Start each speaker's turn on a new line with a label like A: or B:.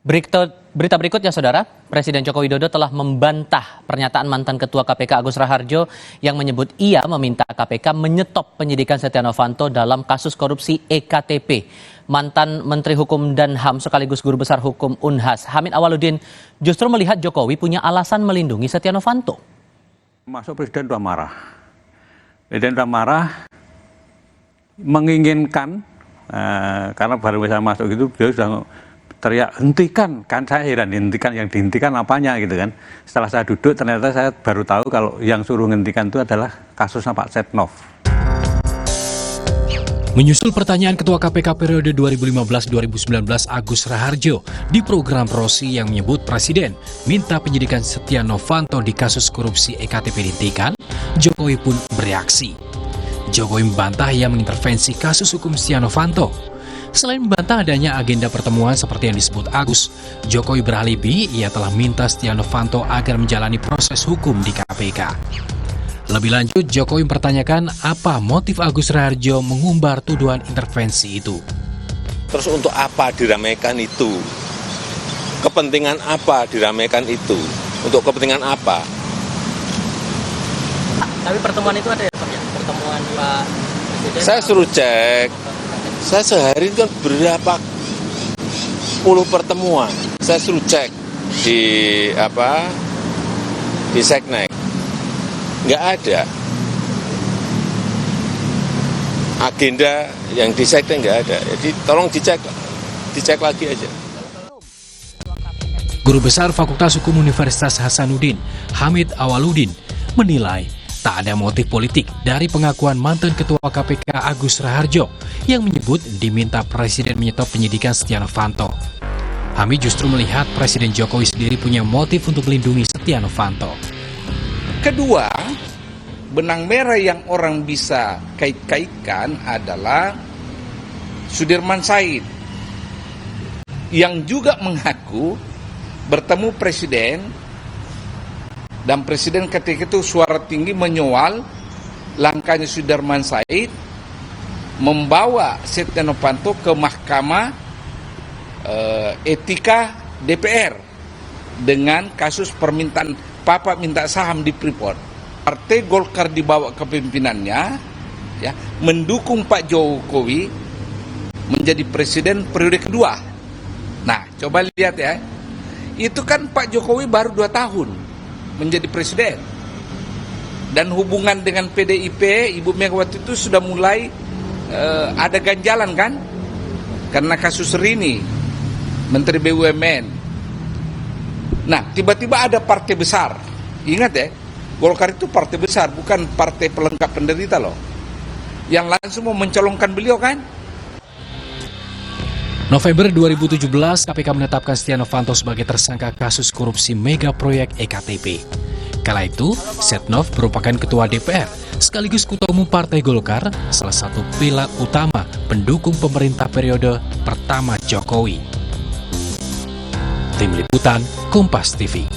A: Berita berikutnya, Saudara. Presiden Joko Widodo telah membantah pernyataan mantan Ketua KPK Agus Raharjo yang menyebut ia meminta KPK menyetop penyidikan Setia Novanto dalam kasus korupsi EKTP. Mantan Menteri Hukum dan HAM sekaligus Guru Besar Hukum Unhas, Hamid Awaludin, justru melihat Jokowi punya alasan melindungi Setia Novanto.
B: Masuk Presiden sudah marah. Presiden sudah marah, menginginkan, karena baru bisa masuk gitu, beliau sudah teriak, hentikan, kan saya heran, hentikan, yang dihentikan apanya gitu kan. Setelah saya duduk ternyata saya baru tahu kalau yang suruh hentikan itu adalah kasusnya Pak Setnov.
C: Menyusul pertanyaan Ketua KPK periode 2015-2019 Agus Raharjo di program Rosi yang menyebut Presiden minta penyidikan Setia Novanto di kasus korupsi EKTP dihentikan, Jokowi pun bereaksi. Jokowi membantah ia mengintervensi kasus hukum Setia Novanto. Selain membantah adanya agenda pertemuan seperti yang disebut Agus, Jokowi beralibi ia telah minta Setia Novanto agar menjalani proses hukum di KPK. Lebih lanjut, Jokowi mempertanyakan apa motif Agus Raharjo mengumbar tuduhan intervensi itu.
D: Terus untuk apa diramaikan itu? Kepentingan apa diramaikan itu? Untuk kepentingan apa?
A: Tapi pertemuan itu ada ya, Pak? Pertemuan Pak Presiden.
D: Saya suruh cek. Saya sehari itu kan berapa puluh pertemuan. Saya suruh cek di Seknek. Nggak ada. Agenda yang di Seknek nggak ada. Jadi tolong dicek lagi aja.
C: Guru Besar Fakultas Hukum Universitas Hasanuddin, Hamid Awaludin, menilai tak ada motif politik dari pengakuan mantan Ketua KPK Agus Raharjo yang menyebut diminta Presiden menyetop penyidikan Setia Novanto. Hamid justru melihat Presiden Jokowi sendiri punya motif untuk melindungi Setia Novanto.
E: Kedua, benang merah yang orang bisa kait-kaitkan adalah Sudirman Said yang juga mengaku bertemu Presiden. Dan Presiden ketika itu suara tinggi menyoal langkahnya Sudirman Said membawa Setia Novanto ke Mahkamah Etika DPR dengan kasus permintaan Papa minta saham di Freeport. Partai Golkar dibawa ke pimpinannya, ya, mendukung Pak Jokowi menjadi Presiden periode kedua. Nah, coba lihat ya, itu kan Pak Jokowi baru 2 tahun menjadi presiden, dan hubungan dengan PDIP Ibu Megawati itu sudah mulai ada ganjalan kan, karena kasus Rini Menteri BUMN. Nah, tiba-tiba ada partai besar, ingat ya, Golkar itu partai besar, bukan partai pelengkap penderita loh, yang langsung mau mencalonkan beliau kan.
C: November 2017, KPK menetapkan Setia Novanto sebagai tersangka kasus korupsi mega proyek EKTP. Kala itu, Setnov merupakan ketua DPR sekaligus ketua umum Partai Golkar, salah satu pilar utama pendukung pemerintah periode pertama Jokowi. Tim Liputan, Kompas TV.